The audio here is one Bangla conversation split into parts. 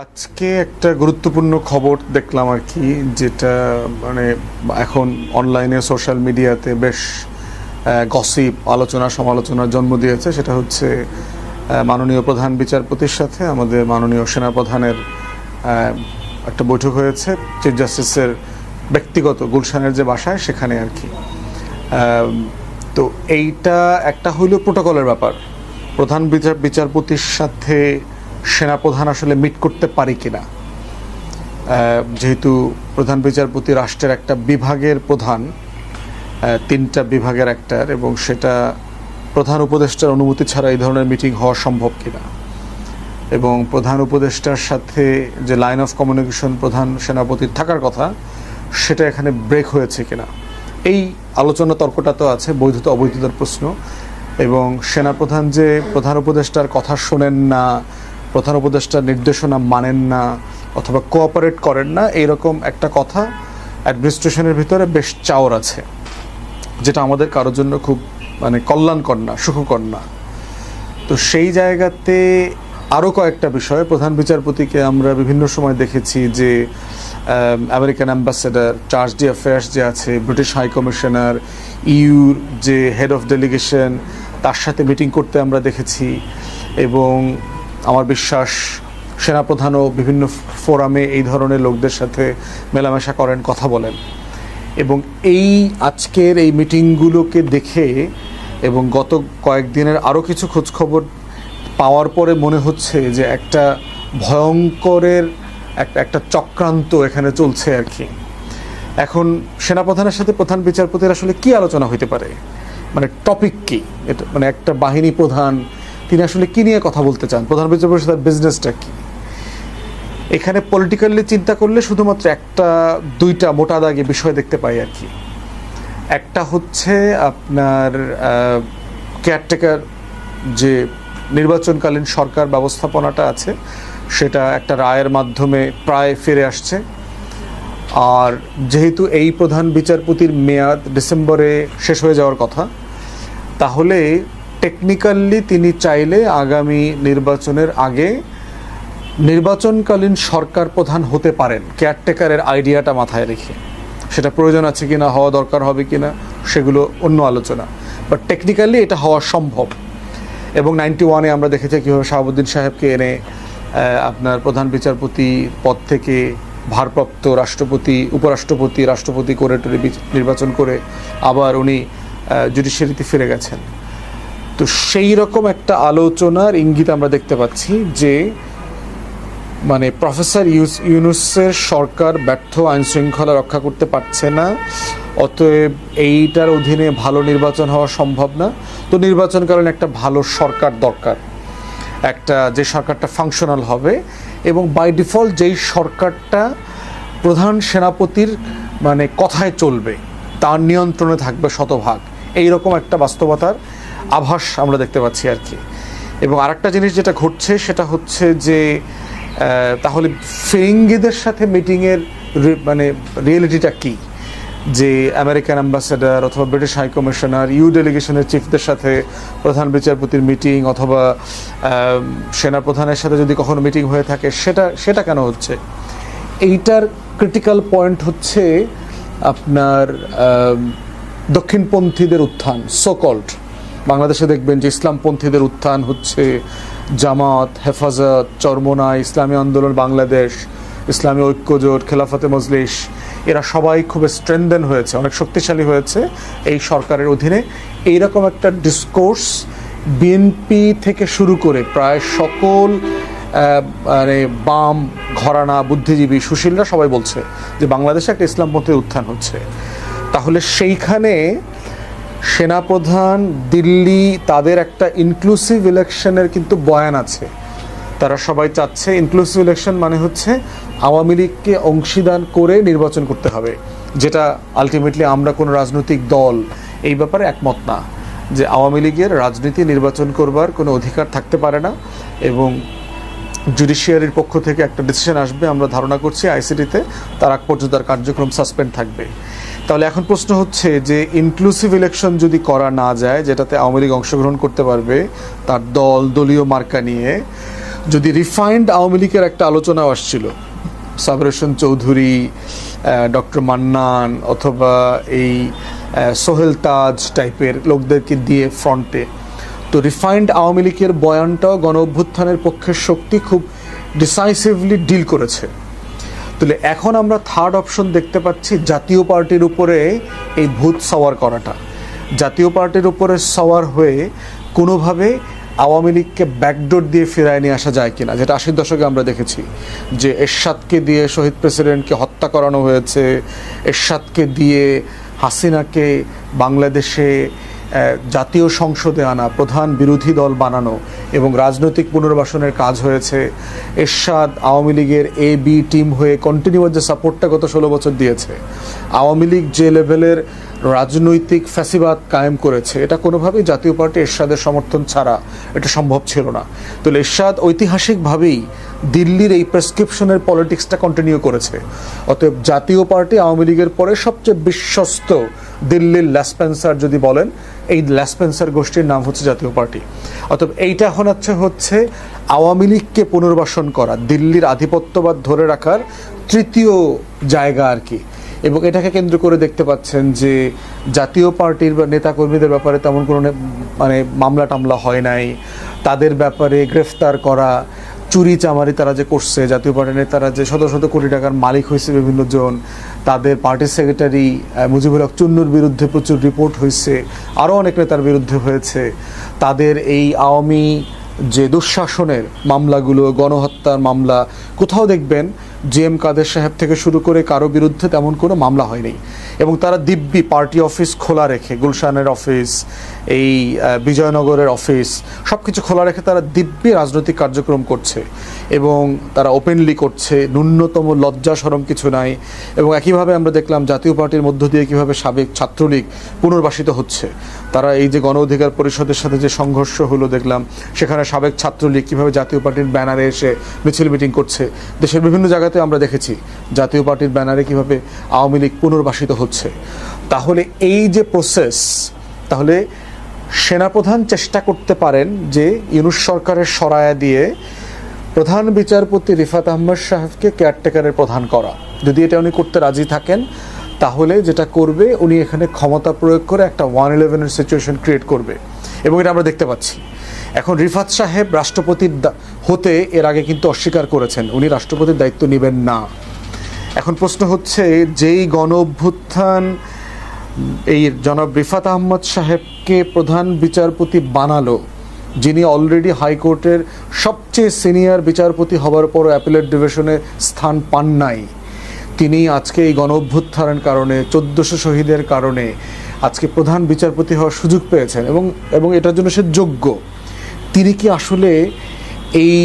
আজকে একটা গুরুত্বপূর্ণ খবর দেখলাম আর কি, যেটা মানে এখন অনলাইনে সোশ্যাল মিডিয়াতে বেশ গসিপ আলোচনা সমালোচনার জন্ম দিয়েছে। সেটা হচ্ছে মাননীয় প্রধান বিচারপতির সাথে আমাদের মাননীয় সেনাপ্রধানের একটা বৈঠক হয়েছে চিফ জাস্টিসের ব্যক্তিগত গুলশানের যে বাসায়, সেখানে আর কি। তো এইটা একটা হইল প্রোটোকলের ব্যাপার, প্রধান বিচারপতির সাথে সেনাপ্রধান আসলে মিট করতে পারি কিনা, যেহেতু প্রধান বিচারপতি রাষ্ট্রের একটা বিভাগের প্রধান, তিনটা বিভাগের একটার, এবং সেটা প্রধান উপদেষ্টার অনুমতি ছাড়া এই ধরনের মিটিং হওয়া সম্ভব কিনা, এবং প্রধান উপদেষ্টার সাথে যে লাইন অফ কমিউনিকেশন প্রধান সেনাপতির থাকার কথা, সেটা এখানে ব্রেক হয়েছে কিনা, এই আলোচনা তর্কটা তো আছে, বৈধতা অবৈধতার প্রশ্ন। এবং সেনাপ্রধান যে প্রধান উপদেষ্টার কথা শোনেন না, প্রধান উপদেষ্টার নির্দেশনা মানেন না অথবা কোঅপারেট করেন না, এইরকম একটা কথা অ্যাডমিনিস্ট্রেশনের ভিতরে বেশ চাওর আছে, যেটা আমাদের কারোর জন্য খুব মানে কল্যাণকর না, সুখকর না। তো সেই জায়গাতে আরও কয়েকটা বিষয়, প্রধান বিচারপতিকে আমরা বিভিন্ন সময় দেখেছি যে American ambassador, charge D affairs যে আছে, ব্রিটিশ হাই কমিশনার, ইউর যে হেড অফ ডেলিগেশন, তার সাথে মিটিং করতে আমরা দেখেছি। এবং আমার বিশ্বাস সেনাপ্রধানও বিভিন্ন ফোরামে এই ধরনের লোকদের সাথে মেলামেশা করেন, কথা বলেন। এবং এই আজকের এই মিটিংগুলোকে দেখে এবং গত কয়েকদিনের আরও কিছু খোঁজখবর পাওয়ার পরে মনে হচ্ছে যে একটা ভয়ঙ্করের একটা চক্রান্ত এখানে চলছে আর কি। এখন সেনাপ্রধানের সাথে প্রধান বিচারপতির আসলে কি আলোচনা হইতে পারে, মানে টপিক কি, এটা মানে একটা বাহিনী প্রধান, তিনি আসলে কি নিয়ে কথা বলতে চান, প্রধান বিচারপতির সাথে বিজনেসটা কি। এখানে পলিটিক্যালি চিন্তা করলে শুধুমাত্র একটা দুইটা মোটা দাগে বিষয় দেখতে পাই আর কি। একটা হচ্ছে আপনার কেয়ারটেকার যে নির্বাচনকালীন সরকার ব্যবস্থাপনাটা আছে, সেটা একটা রায়ের মাধ্যমে প্রায় ফিরে আসছে। আর যেহেতু এই প্রধান বিচারপতির মেয়াদ ডিসেম্বরে শেষ হয়ে যাওয়ার কথা, তাহলে টেকনিক্যালি তিনি চাইলে আগামী নির্বাচনের আগে নির্বাচনকালীন সরকার প্রধান হতে পারেন, কেয়ারটেকারের আইডিয়াটা মাথায় রেখে। সেটা প্রয়োজন আছে কিনা, হওয়া দরকার হবে কিনা, সেগুলো অন্য আলোচনা, বাট টেকনিক্যালি এটা হওয়া সম্ভব। এবং 91-এ আমরা দেখেছি কীভাবে শাহাবুদ্দিন সাহেবকে এনে আপনার প্রধান বিচারপতি পদ থেকে ভারপ্রাপ্ত রাষ্ট্রপতি, উপরাষ্ট্রপতি, রাষ্ট্রপতি করে নির্বাচন করে আবার উনি জুডিশিয়ারিতে ফিরে গেছেন। তো সেই রকম একটা আলোচনার ইঙ্গিত আমরা দেখতে পাচ্ছি যে মানে প্রফেসর ইউনূসের সরকার ব্যর্থ, আইন শৃঙ্খলা রক্ষা করতে পারছে না, অতএব এইটার অধীনে ভালো নির্বাচন হওয়া সম্ভব না। তো নির্বাচনকালীন একটা ভালো সরকার দরকার, একটা যে সরকারটা ফাংশনাল হবে এবং বাই ডিফল্ট যেই সরকারটা প্রধান সেনাপতির মানে কথায় চলবে, তার নিয়ন্ত্রণে থাকবে শতভাগ, এইরকম একটা বাস্তবতার আভাস আমরা দেখতে পাচ্ছি আর কি। এবং আরেকটা জিনিস যেটা ঘটছে সেটা হচ্ছে যে তাহলে ফিরিঙ্গিদের সাথে মিটিংয়ের মানে রিয়েলিটিটা কি, যে আমেরিকান অ্যাম্বাসেডার অথবা ব্রিটিশ হাই কমিশনার, ইউ ডেলিগেশনের চিফদের সাথে প্রধান বিচারপতির মিটিং অথবা সেনাপ্রধানের সাথে যদি কখনো মিটিং হয়ে থাকে, সেটা কেন হচ্ছে। এইটার ক্রিটিক্যাল পয়েন্ট হচ্ছে আপনার দক্ষিণপন্থীদের উত্থান, সোকল্ড। বাংলাদেশে দেখবেন যে ইসলামপন্থীদের উত্থান হচ্ছে, জামাত, হেফাজত, চরমোনাই, ইসলামী আন্দোলন বাংলাদেশ, ইসলামী ঐক্যজোট, খেলাফতে মজলিস, এরা সবাই খুব স্ট্রেনদেন হয়েছে, অনেক শক্তিশালী হয়েছে এই সরকারের অধীনে। এইরকম একটা ডিসকোর্স বিএনপি থেকে শুরু করে প্রায় সকল মানে বাম ঘরানা, বুদ্ধিজীবী, সুশীলরা সবাই বলছে যে বাংলাদেশে একটা ইসলামপন্থীর উত্থান হচ্ছে। তাহলে সেইখানে সেনাপ্রধান, দিল্লি, তাদের একটা ইনক্লুসিভ ইলেকশনের কিন্তু বয়ান আছে। তারা সবাই চাচ্ছে ইনক্লুসিভ ইলেকশন মানে হচ্ছে আওয়ামী লীগকে অংশীদান করে নির্বাচন করতে হবে, যেটা আলটিমেটলি আমরা কোনো রাজনৈতিক দল এই ব্যাপারে একমত না, যে আওয়ামী লীগের রাজনীতি নির্বাচন করবার কোনো অধিকার থাকতে পারে না। এবং জুডিশিয়ারির পক্ষ থেকে একটা ডিসিশন আসবে আমরা ধারণা করছি আইসিটিতে, তার আগ পর্যন্ত তার কার্যক্রম সাসপেন্ড থাকবে। তাহলে এখন প্রশ্ন হচ্ছে যে ইনক্লুসিভ ইলেকশন যদি করা না যায়, যেটাতে আওয়ামী লীগ অংশগ্রহণ করতে পারবে তার দলীয় মার্কা নিয়ে, যদি রিফাইন্ড আওয়ামী লীগের একটা আলোচনা আসছিল, সাবর হোসেন চৌধুরী, ডক্টর মান্নান অথবা এই সোহেল তাজ টাইপের লোকদেরকে দিয়ে ফ্রন্টে, তো রিফাইন্ড আওয়ামী লীগের বয়ানটাও গণ অভ্যুত্থানের পক্ষের শক্তি খুব ডিসাইসিভলি ডিল করেছে। তাহলে এখন আমরা থার্ড অপশন দেখতে পাচ্ছি জাতীয় পার্টির উপরে এই ভূত সওয়ার করাটা, জাতীয় পার্টির উপরে সওয়ার হয়ে কোনোভাবে আওয়ামী লীগকে ব্যাকডোর দিয়ে ফিরায় নিয়ে আসা যায় কিনা, যেটা 80 দশকে আমরা দেখেছি যে এরশাদকে দিয়ে শহীদ প্রেসিডেন্টকে হত্যা করানো হয়েছে, এরশাদকে দিয়ে হাসিনাকে বাংলাদেশে জাতীয় সংসদে আনা, প্রধান বিরোধী দল বানানো এবং রাজনৈতিক পুনর্বাসনের কাজ হয়েছে। এরশাদ আওয়ামী লীগের এ বি টিম হয়ে কন্টিনিউয়াস যে সাপোর্টটা গত 16 বছর দিয়েছে, আওয়ামী লীগ যে লেভেলের রাজনৈতিক ফ্যাসিবাদ কায়েম করেছে, এটা কোনোভাবেই জাতীয় পার্টি এরশাদের সমর্থন ছাড়া এটা সম্ভব ছিল না। তো এরশাদ ঐতিহাসিকভাবেই দিল্লির এই প্রেসক্রিপশনের পলিটিক্সটা কন্টিনিউ করেছে। অতএব জাতীয় পার্টি আওয়ামী লীগের পরে সবচেয়ে বিশ্বস্ত দিল্লির ল্যাসপেন্সার যদি বলেন, এই ল্যাসপেন্সার গোষ্ঠীর নাম হচ্ছে জাতীয় পার্টি। অতএব এইটা এখন হচ্ছে আওয়ামী লীগকে পুনর্বাসন করা, দিল্লির আধিপত্যবাদ ধরে রাখার তৃতীয় জায়গা আর কি। এবং এটাকে কেন্দ্র করে দেখতে পাচ্ছেন যে জাতীয় পার্টির বা নেতাকর্মীদের ব্যাপারে তেমন কোনো মামলা টামলা হয় নাই, তাদের ব্যাপারে গ্রেফতার করা, চুরি চামারি তারা যে করছে, জাতীয় পার্টির নেতারা যে শত শত কোটি টাকার মালিক হয়েছে বিভিন্ন জন, তাদের পার্টির সেক্রেটারি মুজিবুল হক চুন্নুর বিরুদ্ধে প্রচুর রিপোর্ট হয়েছে, আরও অনেক নেতার বিরুদ্ধে হয়েছে। তাদের এই আওয়ামী যে দুঃশাসনের মামলাগুলো, গণহত্যার মামলা, কোথাও দেখবেন JM কাদের সাহেব থেকে শুরু করে কারো বিরুদ্ধে তেমন কোনো মামলা হয়নি। এবং তারা দিব্যি পার্টি অফিস খোলা রেখে, গুলশানের অফিস, এই বিজয়নগরের অফিস, সব কিছু খোলা রেখে তারা দিব্যি রাজনৈতিক কার্যক্রম করছে এবং তারা ওপেনলি করছে, ন্যূনতম লজ্জা শরম কিছু নাই। এবং একইভাবে আমরা দেখলাম জাতীয় পার্টির মধ্য দিয়ে কীভাবে সাবেক ছাত্রলীগ পুনর্বাসিত হচ্ছে। তারা এই যে গণ অধিকার পরিষদের সাথে যে সংঘর্ষ হলো দেখলাম, সেখানে সাবেক ছাত্রলীগ কীভাবে জাতীয় পার্টির ব্যানারে এসে মিছিল মিটিং করছে। দেশের বিভিন্ন জায়গাতে আমরা দেখেছি জাতীয় পার্টির ব্যানারে কীভাবে আওয়ামী লীগ পুনর্বাসিত হচ্ছে। তাহলে এই যে প্রসেস, তাহলে সেনাপ্রধান চেষ্টা করতে পারেন যে ইউনূস সরকারের সরায়া দিয়ে প্রধান বিচারপতি রিফাত আহমেদ সাহেবকে কেয়ারটেকারের প্রধান করা। যদি এটা উনি করতে রাজি থাকেন, তাহলে যেটা করবে উনি এখানে ক্ষমতা প্রয়োগ করে একটা 111-এর সিচুয়েশন ক্রিয়েট করবে এবং এটা আমরা দেখতে পাচ্ছি। এখন রিফাত সাহেব রাষ্ট্রপতির হতে এর আগে কিন্তু অস্বীকার করেছেন, উনি রাষ্ট্রপতির দায়িত্ব নেবেন না। এখন প্রশ্ন হচ্ছে, যেই গণ অভ্যুত্থান এই জনাব রিফাত আহমদ সাহেবকে প্রধান বিচারপতি বানালো, যিনি অলরেডি হাইকোর্টের সবচেয়ে সিনিয়র বিচারপতি হওয়ার পরও অ্যাপিলেট ডিভিশনে স্থান পান নাই, তিনি আজকে এই গণ অভ্যুত্থানের কারণে 1400 শহীদের কারণে আজকে প্রধান বিচারপতি হওয়ার সুযোগ পেয়েছেন এবং এটার জন্য সে যোগ্য। তিনি কি আসলে এই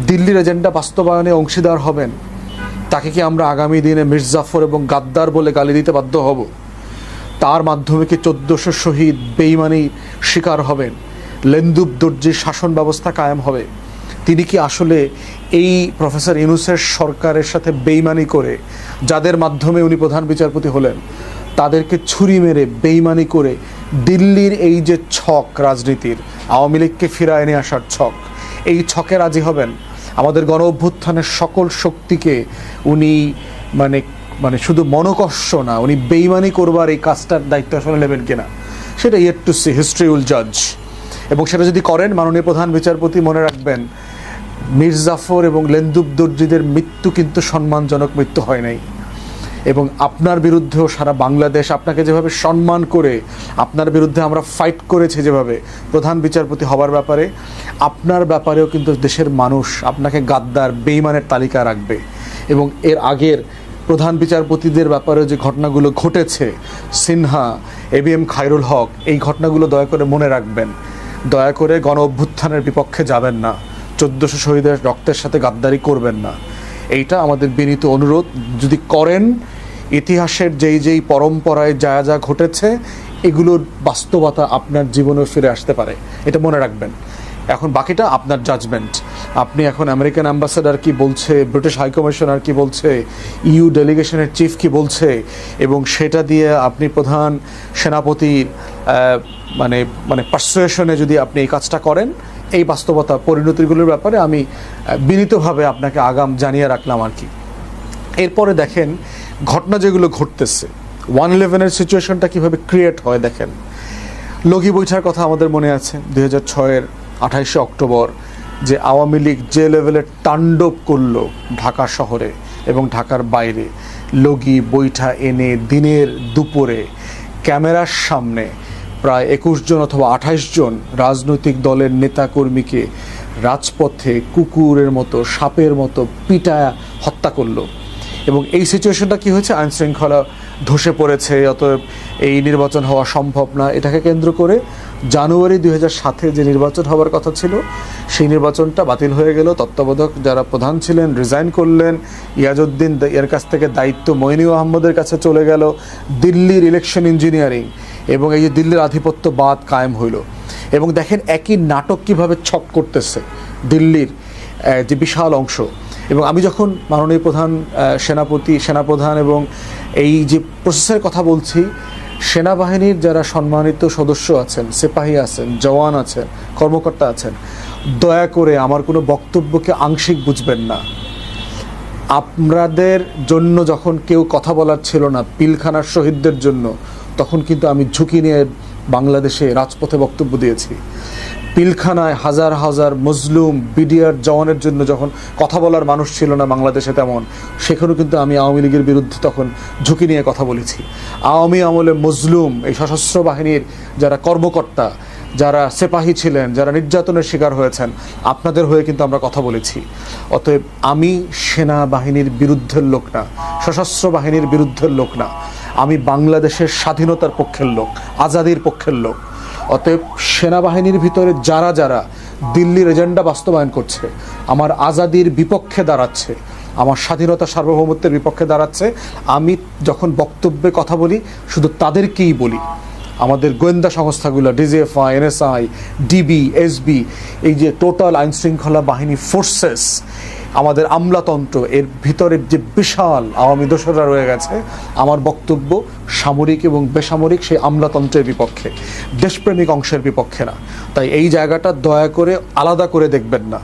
দিল্লির এজেন্ডা বাস্তবায়নে অংশীদার হবেন? তাকে কি আমরা আগামী দিনে মির্জাফর এবং গাদ্দার বলে গালি দিতে বাধ্য হব? তার মাধ্যমে কি 1400 শহীদ বেইমানি শিকার হবেন? লেন্দুব দর্জির শাসন ব্যবস্থা কায়েম হবে? তিনি কি আসলে এই প্রফেসর ইউনূসের সরকারের সাথে বেইমানি করে, যাদের মাধ্যমে উনি প্রধান বিচারপতি হলেন, তাদেরকে ছুরি মেরে বেইমানি করে দিল্লির এই যে ছক রাজনীতির, আওয়ামী লীগকে ফিরায় নিয়ে আসার ছক, এই ছকে রাজি হবেন? আমাদের গণ অভ্যুত্থানের সকল শক্তিকে উনি মানে শুধু মনোকষ্ট না, উনি বেইমানি করবার এই কাজটার দায়িত্ব আসলে নেবেন কিনা, সেটা yet to see, history will জাজ। এবং সেটা যদি করেন, মাননীয় প্রধান বিচারপতি মনে রাখবেন, মির্জাফর এবং লেন্দুব দর্জিদের মৃত্যু কিন্তু সম্মানজনক মৃত্যু হয় নাই। এবং আপনার বিরুদ্ধেও সারা বাংলাদেশ আপনাকে যেভাবে সম্মান করে, আপনার বিরুদ্ধে আমরা ফাইট করেছি যেভাবে প্রধান বিচারপতি হবার ব্যাপারে, আপনার ব্যাপারেও কিন্তু দেশের মানুষ আপনাকে গাদ্দার বেইমানের তালিকা রাখবে। এবং এর আগের প্রধান বিচারপতিদের ব্যাপারে যে ঘটনাগুলো ঘটেছে, সিনহা, ABM খায়রুল হক, এই ঘটনাগুলো দয়া করে মনে রাখবেন। দয়া করে গণ অভ্যুত্থানের বিপক্ষে যাবেন না, 1400 শহীদের রক্তের সাথে গাদ্দারি করবেন না, এইটা আমাদের বিনীত অনুরোধ। যদি করেন, ইতিহাসের যেই পরম্পরায় যা ঘটেছে, এগুলোর বাস্তবতা আপনার জীবনেও ফিরে আসতে পারে, এটা মনে রাখবেন। এখন বাকিটা আপনার জাজমেন্ট। আপনি এখন আমেরিকান অ্যাম্বাসেডার কি বলছে, ব্রিটিশ হাইকমিশনার কি বলছে, EU ডেলিগেশনের চিফ কি বলছে, এবং সেটা দিয়ে আপনি প্রধান সেনাপতির মানে পারসুয়েশনে যদি আপনি এই কাজটা করেন, এই বাস্তবতা পরিণতিগুলোর ব্যাপারে আমি বিনীতভাবে আপনাকে আগাম জানিয়ে রাখলাম আর কি। এরপরে দেখেন ঘটনা যেগুলো ঘটতেছে, 1/11-এর সিচুয়েশনটা কীভাবে ক্রিয়েট হয় দেখেন। লগি বৈঠার কথা আমাদের মনে আছে, 2006-এর 28শে অক্টোবর যে আওয়ামী লীগ যে লেভেলের তাণ্ডব করলো ঢাকা শহরে এবং ঢাকার বাইরে, লগি বৈঠা এনে দিনের দুপুরে ক্যামেরার সামনে প্রায় 21 জন অথবা 28 জন রাজনৈতিক দলের নেতাকর্মীকে রাজপথে কুকুরের মতো সাপের মতো পিটায়া হত্যা করলো। এবং এই সিচুয়েশনটা কি হয়েছে, আইন শৃঙ্খলা ধসে পড়েছে, অতএব এই নির্বাচন হওয়া সম্ভব না। এটাকে কেন্দ্র করে জানুয়ারি 2007-এ যে নির্বাচন হওয়ার কথা ছিল সেই নির্বাচনটা বাতিল হয়ে গেল। তত্ত্বাবধায়ক যারা প্রধান ছিলেন রিজাইন করলেন, ইয়াজউদ্দিন এর কাছ থেকে দায়িত্ব মইনুল আহমদের কাছে চলে গেল, দিল্লির ইলেকশন ইঞ্জিনিয়ারিং এবং এই যে দিল্লির আধিপত্যবাদ কায়েম হইল। এবং দেখেন একই নাটক কিভাবে ছক করতেছে দিল্লির যে বিশাল অংশ। এবং আমি যখন মাননীয় প্রধান সেনাপ্রধান এবং এই যে প্রসেসের কথা বলছি, সেনাবাহিনীর যারা সম্মানিত সদস্য আছেন, সিপাহী আছেন, জওয়ান আছেন, কর্মকর্তা আছেন, দয়া করে আমার কোনো বক্তব্যকে আংশিক বুঝবেন না। আপনাদের জন্য যখন কেউ কথা বলার ছিল না, পিলখানার শহীদদের জন্য, তখন কিন্তু আমি ঝুঁকি নিয়ে বাংলাদেশে রাজপথে বক্তব্য দিয়েছি। পিলখানায় হাজার হাজার মজলুম বিডিআর জওয়ানের জন্য যখন কথা বলার মানুষ ছিল না বাংলাদেশে, তেমন সেখানেও কিন্তু আমি আওয়ামী লীগের বিরুদ্ধে তখন ঝুঁকি নিয়ে কথা বলেছি। আওয়ামী আমলে মজলুম এই সশস্ত্র বাহিনীর যারা কর্মকর্তা, যারা সিপাহী ছিলেন, যারা নির্যাতনের শিকার হয়েছেন, আপনাদের হয়ে কিন্তু আমরা কথা বলেছি। অতএব আমি সেনাবাহিনীর বিরুদ্ধের লোক না, সশস্ত্র বাহিনীর বিরুদ্ধের লোক না, আমি বাংলাদেশের স্বাধীনতার পক্ষের লোক, আজাদির পক্ষের লোক। অতএব সেনাবাহিনীর ভিতরে যারা যারা দিল্লির এজেন্ডা বাস্তবায়ন করছে, আমার আজাদির বিপক্ষে দাঁড়াচ্ছে, আমার স্বাধীনতা সার্বভৌমত্বের বিপক্ষে দাঁড়াচ্ছে, আমি যখন বক্তব্যে কথা বলি শুধু তাদেরকেই বলি। আমাদের গোয়েন্দা সংস্থাগুলো ডিজিএফআই, এনএসআই, ডিবি, এসবি, এই যে টোটাল আইনশৃঙ্খলা বাহিনী ফোর্সেস, আমাদের আমলাতন্ত্র, এর ভিতরের যে বিশাল আওয়ামী দোসররা রয়ে গেছে, আমার বক্তব্য সামরিক এবং বেসামরিক সেই আমলাতন্ত্রের বিপক্ষে, দেশপ্রেমিক অংশের বিপক্ষে না। তাই এই জায়গাটা দয়া করে আলাদা করে দেখবেন না।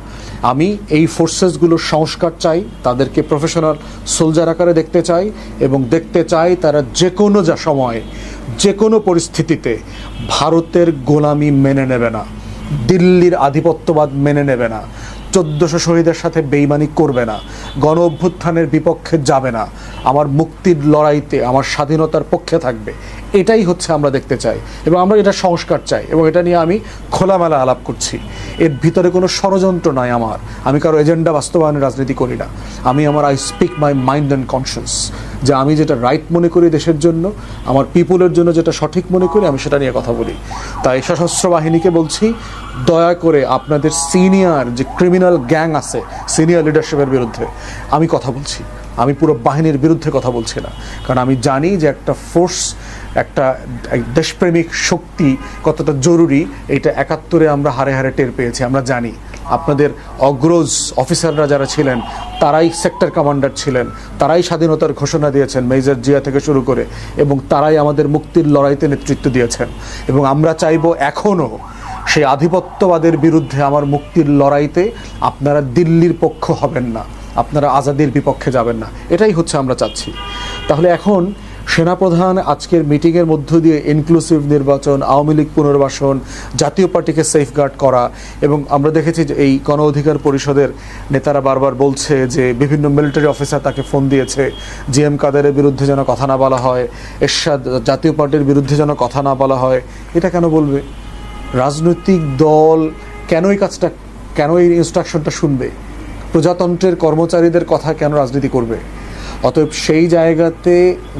আমি এই ফোর্সেসগুলোর সংস্কার চাই, তাদেরকে প্রফেশনাল সোলজার আকারে দেখতে চাই এবং দেখতে চাই তারা যে কোনো সময় যে কোনো পরিস্থিতিতে ভারতের গোলামি মেনে নেবে না, দিল্লির আধিপত্যবাদ মেনে নেবে না, 1400 শহীদের সাথে বেইমানি করবে না, গণ অভ্যুত্থানের বিপক্ষে যাবে না, আমার মুক্তির লড়াইতে আমার স্বাধীনতার পক্ষে থাকবে। এটাই হচ্ছে আমরা দেখতে চাই এবং আমরা এটা সংস্কার চাই এবং এটা নিয়ে আমি খোলামেলা আলাপ করছি। এর ভিতরে কোনো ষড়যন্ত্র নাই আমার, আমি কারো এজেন্ডা বাস্তবায়নের রাজনীতি করি না। আমি I speak my mind and conscience, যে আমি যেটা রাইট মনে করি দেশের জন্য, আমার পিপুলের জন্য যেটা সঠিক মনে করি, আমি সেটা নিয়ে কথা বলি। তাই সশস্ত্র বাহিনীকে বলছি, দয়া করে আপনাদের সিনিয়র যে ক্রিমিনাল গ্যাং আছে, সিনিয়র লিডারশিপের বিরুদ্ধে আমি কথা বলছি, আমি পুরো বাহিনীর বিরুদ্ধে কথা বলছি না। কারণ আমি জানি যে একটা ফোর্স, একটা দেশপ্রেমিক শক্তি কতটা জরুরি, এটা 71-এ আমরা হারে হারে টের পেয়েছি। আমরা জানি আপনাদের অগ্রজ অফিসাররা যারা ছিলেন তারাই সেক্টর কমান্ডার ছিলেন, তারাই স্বাধীনতার ঘোষণা দিয়েছেন মেজর জিয়া থেকে শুরু করে, এবং তারাই আমাদের মুক্তির লড়াইতে নেতৃত্ব দিয়েছেন। এবং আমরা চাইব এখনও সেই আধিপত্যবাদের বিরুদ্ধে আমার মুক্তির লড়াইতে আপনারা দিল্লির পক্ষ হবেন না, আপনারা আজাদির বিপক্ষে যাবেন না, এটাই হচ্ছে আমরা চাচ্ছি। তাহলে এখন সেনাপ্রধান আজকের মিটিংয়ের মধ্য দিয়ে ইনক্লুসিভ নির্বাচন, আওয়ামী লীগ পুনর্বাসন, জাতীয় পার্টিকে সেফগার্ড করা, এবং আমরা দেখেছি যে এই গণ অধিকার পরিষদের নেতারা বারবার বলছে যে বিভিন্ন মিলিটারি অফিসার তাকে ফোন দিয়েছে, জিএম কাদেরের বিরুদ্ধে যেন কথা না বলা হয়, এরশাদ জাতীয় পার্টির বিরুদ্ধে যেন কথা না বলা হয়। এটা কেন বলবে? রাজনৈতিক দল কেন এই কাজটা, কেন এই ইনস্ট্রাকশনটা শুনবে? প্রজাতন্ত্রের কর্মচারীদের কথা কেন রাজনীতি করবে? অতএব সেই জায়গাতে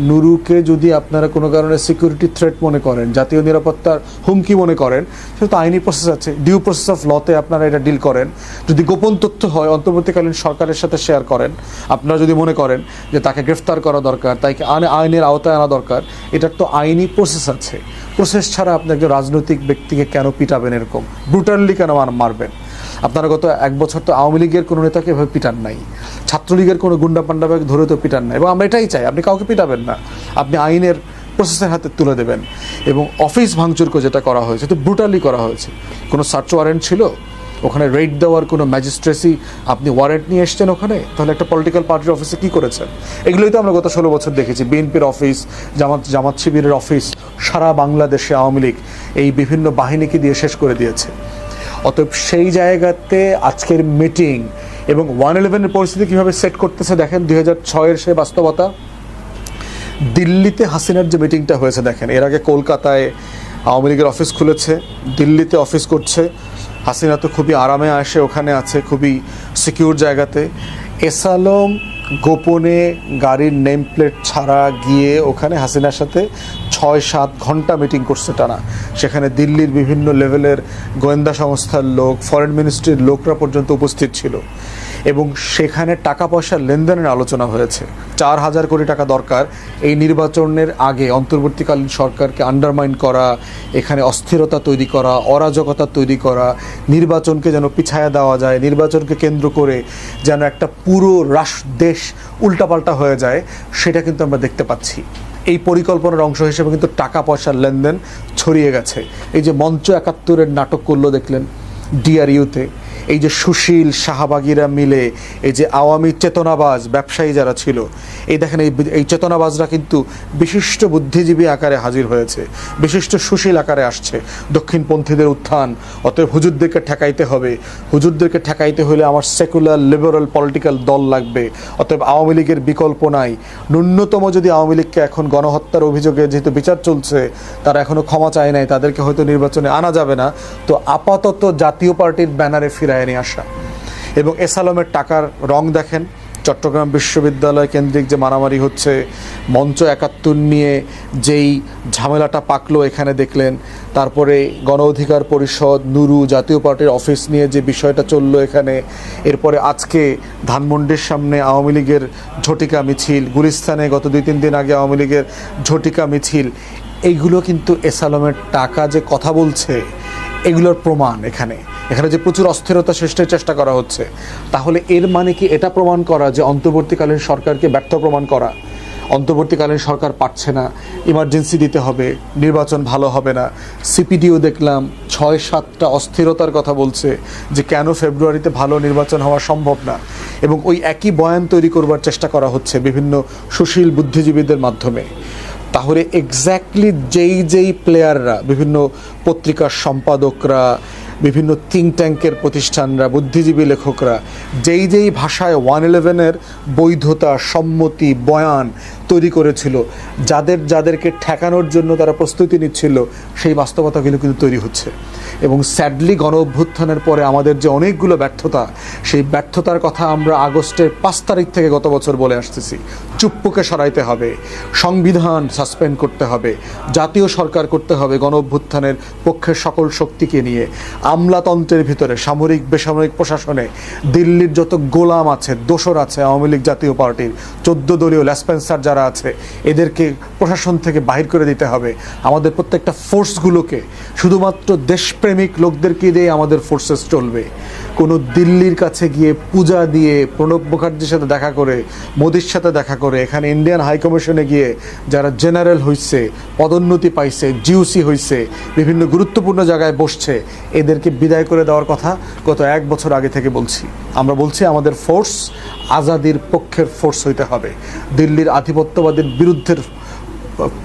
নুরুকে যদি আপনারা কোনো কারণে সিকিউরিটি থ্রেট মনে করেন, জাতীয় নিরাপত্তার হুমকি মনে করেন, সেটা তো আইনি প্রসেস আছে, ডিউ প্রসেস অফ লতে আপনারা এটা ডিল করেন। যদি গোপন তথ্য হয় অন্তর্বর্তীকালীন সরকারের সাথে শেয়ার করেন। আপনারা যদি মনে করেন যে তাকে গ্রেফতার করা দরকার, তাকে আইনের আওতায় আনা দরকার, এটার তো আইনি প্রসেস আছে। প্রসেস ছাড়া আপনি একজন রাজনৈতিক ব্যক্তিকে কেন পিটাবেন, এরকম ব্রুটালি কেন মারবেন? আপনারা গত 1 বছর তো আওয়ামী লীগের কোনো নেতাকে এভাবে পিটান নাই, ছাত্রলীগের কোনো গুন্ডা পান্ডাকে ধরে তো পিটান নাই, এবং আমরা এটাই চাই, আপনি কাউকে পিটাবেন না, আপনি আইনের প্রসেসের হাতে তুলে দেবেন। এবং অফিস ভাঙচুর করে যেটা করা হয়েছে তো ব্রুটালি করা হয়েছে। কোনো সার্চ ওয়ারেন্ট ছিল? ওখানে রেড দেওয়ার কোনো ম্যাজিস্ট্রেসি আপনি ওয়ারেন্ট নিয়ে এসছেন ওখানে? তাহলে একটা পলিটিক্যাল পার্টির অফিসে কী করেছেন? এগুলোই তো আমরা গত 16 বছর দেখেছি। বিএনপির অফিস, জামাত শিবিরের অফিস, সারা বাংলাদেশে আওয়ামী লীগ এই বিভিন্ন বাহিনীকে দিয়ে শেষ করে দিয়েছে। অতএব সেই জায়গাতে আজকের মিটিং এবং 111-এর পরিস্থিতি কীভাবে সেট করতেছে দেখেন। 2006-এর সে বাস্তবতা, দিল্লিতে হাসিনার যে মিটিংটা হয়েছে দেখেন, এর আগে কলকাতায় আওয়ামী লীগের অফিস খুলেছে, দিল্লিতে অফিস করছে। হাসিনা তো খুবই আরামে আসে, ওখানে আছে খুবই সিকিউর জায়গাতে। এস আলম গোপনে গাড়ির নেম প্লেট ছাড়া গিয়ে ওখানে হাসিনার সাথে 6-7 ঘন্টা মিটিং করছে টানা। সেখানে দিল্লির বিভিন্ন লেভেলের গোয়েন্দা সংস্থার লোক, ফরেন মিনিস্ট্রির লোকরা পর্যন্ত উপস্থিত ছিল এবং সেখানে টাকা পয়সার লেনদেনের আলোচনা হয়েছে। 4,000 কোটি টাকা দরকার এই নির্বাচনের আগে অন্তর্বর্তীকালীন সরকারকে আন্ডারমাইন করা, এখানে অস্থিরতা তৈরি করা, অরাজকতা তৈরি করা, নির্বাচনকে যেন পিছায়া দেওয়া যায়, নির্বাচনকে কেন্দ্র করে যেন একটা পুরো দেশ উল্টাপাল্টা হয়ে যায়, সেটা কিন্তু আমরা দেখতে পাচ্ছি। এই পরিকল্পনার অংশ হিসেবে কিন্তু টাকা পয়সার লেনদেন ছড়িয়ে গেছে। এই যে মঞ্চ 71-এর নাটক করলো দেখলেন ডিআরইউতে, এই যে সুশীল শাহবাগীরা মিলে এই যে আওয়ামী চেতনাবাজ ব্যবসায়ী যারা ছিল, এই দেখেন এই চেতনাবাজরা কিন্তু বিশিষ্ট বুদ্ধিজীবী আকারে হাজির হয়েছে, বিশিষ্ট সুশীল আকারে আসছে। দক্ষিণপন্থীদের উত্থান, অতএব হুজুরদেরকে ঠেকাইতে হবে, হুজুরদেরকে ঠেকাইতে হলে আমার সেকুলার লিবারাল পলিটিক্যাল দল লাগবে, অতএব আওয়ামী লীগের বিকল্প নাই। ন্যূনতম যদি আওয়ামী লীগকে এখন গণহত্যার অভিযোগে যেহেতু বিচার চলছে, তারা এখনও ক্ষমা চায় নাই, তাদেরকে হয়তো নির্বাচনে আনা যাবে না, তো আপাতত জাতীয় পার্টির ব্যানারে ফিরায় নিয়ে আসা। এবং এস আলমের টাকার রং দেখেন, চট্টগ্রাম বিশ্ববিদ্যালয় কেন্দ্রিক যে মারামারি হচ্ছে, মঞ্চ 71 নিয়ে যেই ঝামেলাটা পাকলো এখানে দেখলেন, তারপরে গণ অধিকার পরিষদ, নুরু, জাতীয় পার্টির অফিস নিয়ে যে বিষয়টা চললো এখানে, এরপরে আজকে ধানমন্ডির সামনে আওয়ামী লীগের ঝটিকা মিছিল, গুলিস্তানে গত 2-3 দিন আগে আওয়ামী লীগের ঝটিকা মিছিল, এইগুলো কিন্তু এস আলমের টাকা যে কথা বলছে এগুলোর প্রমাণ। এখানে যে প্রচুর অস্থিরতা সৃষ্টির চেষ্টা করা হচ্ছে, তাহলে এর মানে কি এটা প্রমাণ করা যে অন্তর্বর্তীকালীন সরকারকে ব্যর্থ প্রমাণ করা? অন্তর্বর্তীকালীন সরকার পারছে না, ইমার্জেন্সি দিতে হবে, নির্বাচন ভালো হবে না। সিপিডিও দেখলাম 6-7টা অস্থিরতার কথা বলছে যে কেন ফেব্রুয়ারিতে ভালো নির্বাচন হওয়া সম্ভব না, এবং ওই একই বয়ান তৈরি করবার চেষ্টা করা হচ্ছে বিভিন্ন সুশীল বুদ্ধিজীবীদের মাধ্যমে। তাহলে এক্স্যাক্টলি যেই প্লেয়াররা, বিভিন্ন পত্রিকার সম্পাদকরা, বিভিন্ন থিঙ্ক ট্যাঙ্কের প্রতিষ্ঠানরা, বুদ্ধিজীবী লেখকরা যেই ভাষায় 111-এর বৈধতা, সম্মতি, বয়ান তৈরি করেছিল, যাদেরকে ঠেকানোর জন্য তারা প্রস্তুতি নিচ্ছিল, সেই বাস্তবতাগুলো কিন্তু তৈরি হচ্ছে। এবং স্যাডলি গণ অভ্যুত্থানের পরে আমাদের যে অনেকগুলো ব্যর্থতা, সেই ব্যর্থতার কথা আমরা আগস্টের 5 তারিখ থেকে গত বছর বলে আসতেছি। চুপ্পুকে সরাইতে হবে, সংবিধান সাসপেন্ড করতে হবে, জাতীয় সরকার করতে হবে গণ অভ্যুত্থানের পক্ষের সকল শক্তিকে নিয়ে। আমলাতন্ত্রের ভিতরে, সামরিক বেসামরিক প্রশাসনে দিল্লির যত গোলাম আছে, দোসর আছে আওয়ামী লীগ জাতীয় পার্টির 14 দলীয় লেসপেন্সার যারা আছে, এদেরকে প্রশাসন থেকে বাহির করে দিতে হবে। আমাদের প্রত্যেকটা ফোর্সগুলোকে শুধুমাত্র দেশপ্রেমিক লোকদেরকে দিয়ে আমাদের ফোর্সেস চলবে। কোনো দিল্লির কাছে গিয়ে পূজা দিয়ে, প্রণব মুখার্জির সাথে দেখা করে, মোদির সাথে দেখা করে, এখানে ইন্ডিয়ান হাইকমিশনে গিয়ে যারা জেনারেল হয়েছে, পদোন্নতি পাইছে, জিওসি হয়েছে, বিভিন্ন গুরুত্বপূর্ণ জায়গায় বসছে, এদেরকে বিদায় করে দেওয়ার কথা গত 1 বছর আগে থেকে বলছি। আমরা বলছি আমাদের ফোর্স আজাদির পক্ষের ফোর্স হইতে হবে, দিল্লির আধিপত্যবাদের বিরুদ্ধের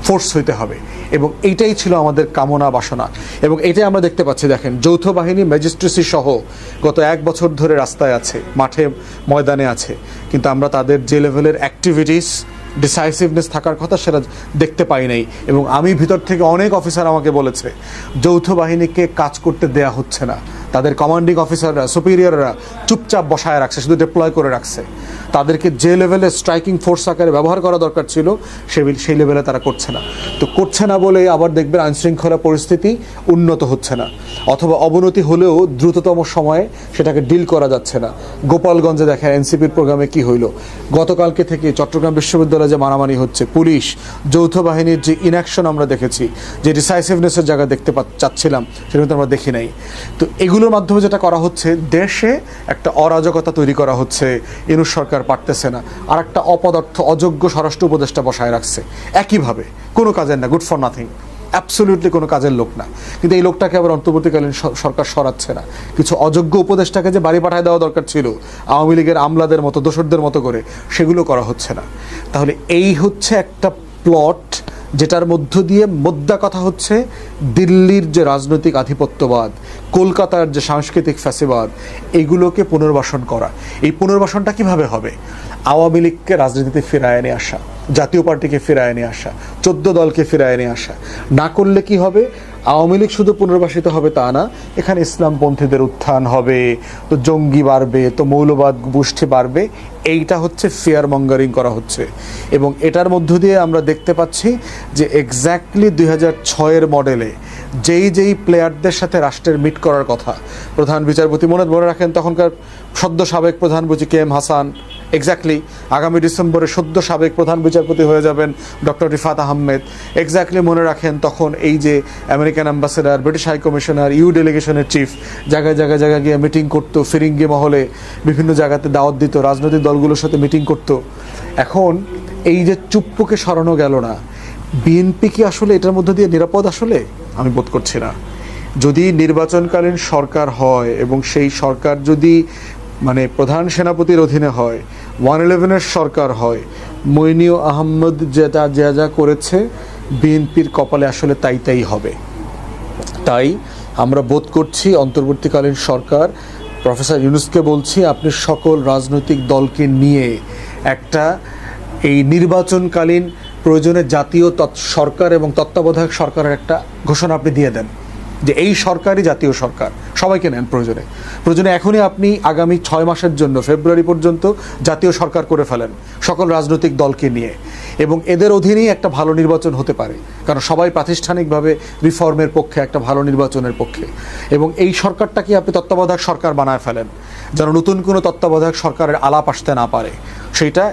ফোর্স হইতে হবে, এবং এইটাই ছিল আমাদের কামনা বাসনা। এবং এটাই আমরা দেখতে পাচ্ছি। দেখেন, যৌথ বাহিনী ম্যাজিস্ট্রেসি সহ গত 1 বছর ধরে রাস্তায় আছে, মাঠে ময়দানে আছে, কিন্তু আমরা তাদের যে লেভেলের অ্যাক্টিভিটিস, ডিসাইসিভনেস থাকার কথা সেটা দেখতে পাই নাই। এবং আমি ভিতর থেকে অনেক অফিসার আমাকে বলেছে যৌথ বাহিনীকে কাজ করতে দেয়া হচ্ছে না, তাদের কমান্ডিং অফিসাররা, সুপিরিয়ররা চুপচাপ বসায় রাখছে, শুধু ডিপ্লয় করে রাখছে। তাদেরকে যে লেভেলে স্ট্রাইকিং ফোর্স আকারে ব্যবহার করা দরকার ছিল সেই লেভেলে তারা করছে না। তো করছে না বলে আবার দেখবেন আইনশৃঙ্খলা পরিস্থিতি উন্নত হচ্ছে না, অথবা অবনতি হলেও দ্রুততম সময়ে সেটাকে ডিল করা যাচ্ছে না। গোপালগঞ্জে দেখেন এনসিপির প্রোগ্রামে কি হইল, গতকালকে থেকে চট্টগ্রাম বিশ্ববিদ্যালয়ে যে মারামারি হচ্ছে, পুলিশ, যৌথ বাহিনীর যে ইনঅ্যাকশন আমরা দেখেছি, যে ডিসাইসিভনেসের জায়গা দেখতে চাচ্ছিলাম, সেটা কিন্তু আমরা দেখি নাই। তো এগুলোর মাধ্যমে যেটা করা হচ্ছে, দেশে একটা অরাজকতা তৈরি করা হচ্ছে, ইউনূস সরকার পারতেছে না, আর একটা অপদার্থ অযোগ্য স্বরাষ্ট্র উপদেষ্টা বসায় রাখছে একইভাবে, কোনো কাজের না, গুড ফর নাথিং। অ্যাবসলিউটলি কোনো কাজের লোক না, কিন্তু এই লোকটাকে আবার অন্তর্বর্তীকালীন সরকার সরাচ্ছে না। কিছু অযোগ্য উপদেষ্টাকে যে বাড়ি পাঠায় দেওয়া দরকার ছিল আওয়ামী লীগের আমলাদের মতো দোসরদের মতো করে, সেগুলো করা হচ্ছে না। তাহলে এই হচ্ছে একটা প্লট, যেটার মধ্য দিয়ে মোদ্দা কথা হচ্ছে দিল্লির যে রাজনৈতিক আধিপত্যবাদ, কলকাতার যে সাংস্কৃতিক ফ্যাসিবাদ, এগুলোকে পুনর্বাসন করা। এই পুনর্বাসনটা কিভাবে হবে? আওয়ামী লীগকে রাজনীতিতে ফিরায় নিয়ে আসা, জাতীয় পার্টিকে ফিরায় নিয়ে আসা, 14 দলকে ফিরায় নিয়ে আসা। না করলে কি হবে? আওয়ামী লীগ শুধু পুনর্বাসিত হবে তা না, এখানে ইসলামপন্থীদের উত্থান হবে, তো জঙ্গি বাড়বে, তো মৌলবাদ গোষ্ঠী বাড়বে। এইটা হচ্ছে ফিয়ার মঙ্গারিং করা হচ্ছে। এবং এটার মধ্য দিয়ে আমরা দেখতে পাচ্ছি যে এক্স্যাক্টলি 2006-এর মডেলে যেই প্লেয়ারদের সাথে রাষ্ট্রের মিট করার কথা, প্রধান বিচারপতি মনে রাখেন তখনকার সদ্য সাবেক প্রধান বিচারপতি কে এম হাসান, এক্স্যাক্টলি আগামী ডিসেম্বরে সদ্য সাবেক প্রধান বিচারপতি হয়ে যাবেন ডক্টর রিফাত আহমেদ। এক্স্যাক্টলি মনে রাখেন তখন এই যে American ambassador, British high commissioner, EU ডেলিগেশনের চিফ জায়গায় গিয়ে মিটিং করতো, ফিরিঙ্গি মহলে বিভিন্ন জায়গাতে দাওয়াত দিত, রাজনৈতিক দলগুলোর সাথে মিটিং করতো। এখন এই যে চুপ্পুকে সরানো গেল না, বিএনপি কি আসলে এটার মধ্যে দিয়ে নিরাপদ? আসলে আমি বোধ করছি না। যদি নির্বাচনকালীন সরকার হয় এবং সেই সরকার যদি মানে প্রধান সেনাপতির অধীনে হয়, 111-এর সরকার হয়, মইনীয় আহমদ যা করেছে বিএনপির কপালে আসলে তাই হবে। তাই আমরা বোধ করছি অন্তর্বর্তীকালীন সরকার, প্রফেসর ইউনূসকে বলছি, আপনি সকল রাজনৈতিক দলকে নিয়ে একটা এই নির্বাচনকালীন প্রয়োজনে জাতীয় সরকার এবং তত্ত্বাবধায়ক সরকারের একটা ঘোষণা আপনি দিয়ে দেন যে এই সরকারই জাতীয় সরকার, সবাইকে নেন প্রয়োজনে এখনই আপনি আগামী 6 মাসের জন্য ফেব্রুয়ারি পর্যন্ত জাতীয় সরকার করে ফেলেন সকল রাজনৈতিক দলকে নিয়ে, এবং এদের অধীনেই একটা ভালো নির্বাচন হতে পারে, কারণ সবাই প্রাতিষ্ঠানিকভাবে রিফর্মের পক্ষে, একটা ভালো নির্বাচনের পক্ষে। এবং এই সরকারটাকে আপনি তত্ত্বাবধায়ক সরকার বানায় ফেলেন, যেন নতুন কোনো তত্ত্বাবধায়ক সরকারের আলাপ আসতে না পারে। সেইটা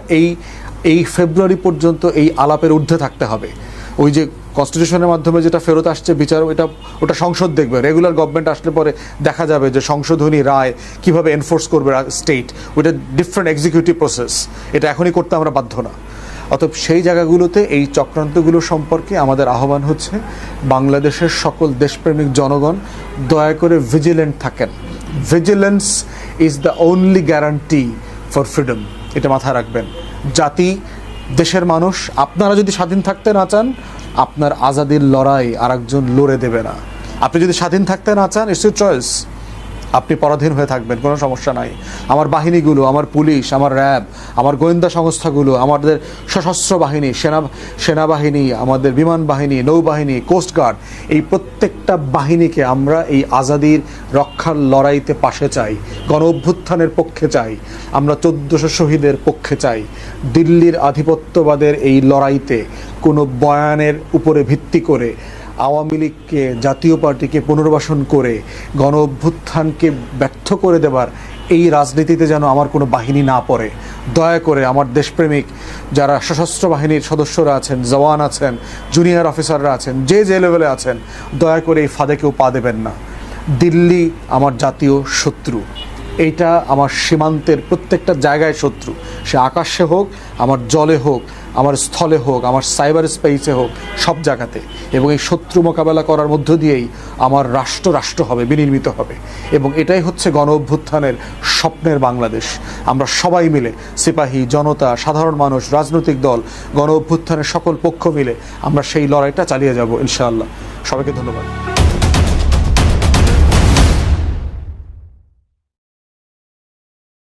এই ফেব্রুয়ারি পর্যন্ত এই আলাপের ঊর্ধ্বে থাকতে হবে। ওই যে কনস্টিটিউশনের মাধ্যমে যেটা ফেরত আসছে বিচার, ওটা সংসদ দেখবে। রেগুলার গভর্নমেন্ট আসলে পরে দেখা যাবে যে সংশোধনী রায় কিভাবে এনফোর্স করবে স্টেট, ওইটা ডিফারেন্ট এক্সিকিউটিভ প্রসেস। এটা এখনই করতে আমরা বাধ্য না। অতএব সেই জায়গাগুলোতে এই চক্রান্তগুলো সম্পর্কে আমাদের আহ্বান হচ্ছে বাংলাদেশের সকল দেশপ্রেমিক জনগণ দয়া করে ভিজিল্যান্ট থাকেন। Vigilance is the only guarantee for freedom, এটা মাথায় রাখবেন। জাতি, দেশের মানুষ, আপনারা যদি স্বাধীন থাকতে না চান, আপনার আজাদির লড়াই আরেকজন লড়ে দেবে না। আপনি যদি স্বাধীন থাকতে না চান, ইটস ইউর চয়েস, আপনি পরাধীন হয়ে থাকবেন, কোনো সমস্যা নাই। আমার বাহিনীগুলো, আমার পুলিশ, আমার র্যাব, আমার গোয়েন্দা সংস্থাগুলো, আমাদের সশস্ত্র বাহিনী, সেনাবাহিনী, আমাদের বিমান বাহিনী, নৌবাহিনী, কোস্টগার্ড, এই প্রত্যেকটা বাহিনীকে আমরা এই আজাদির রক্ষার লড়াইতে পাশে চাই, গণ অভ্যুত্থানের পক্ষে চাই, আমরা 1400 শহীদের পক্ষে চাই। দিল্লির আধিপত্যবাদের এই লড়াইতে কোনো বয়ানের উপরে ভিত্তি করে আওয়ামী লীগকে, জাতীয় পার্টিকে পুনর্বাসন করে গণ অভ্যুত্থানকে ব্যর্থ করে দেবার এই রাজনীতিতে যেন আমার কোনো বাহিনী না পড়ে। দয়া করে আমার দেশপ্রেমিক যারা সশস্ত্র বাহিনীর সদস্যরা আছেন, জওয়ান আছেন, জুনিয়র অফিসাররা আছেন, যে লেভেলে আছেন, দয়া করে এই ফাঁদে কেউ পা দেবেন না। দিল্লি আমার জাতীয় শত্রু, এইটা আমার সীমান্তের প্রত্যেকটা জায়গায় শত্রু, সে আকাশে হোক, আমার জলে হোক, আমার স্থলে হোক, আমার সাইবার স্পেসে হোক, সব জায়গাতে। এবং এই শত্রু মোকাবেলা করার মধ্য দিয়েই আমার রাষ্ট্র হবে, বিনির্মিত হবে। এবং এটাই হচ্ছে গণ অভ্যুত্থানের স্বপ্নের বাংলাদেশ। আমরা সবাই মিলে, সিপাহী, জনতা, সাধারণ মানুষ, রাজনৈতিক দল, গণ অভ্যুত্থানের সকল পক্ষ মিলে আমরা সেই লড়াইটা চালিয়ে যাব ইনশাআল্লাহ। সবাইকে ধন্যবাদ।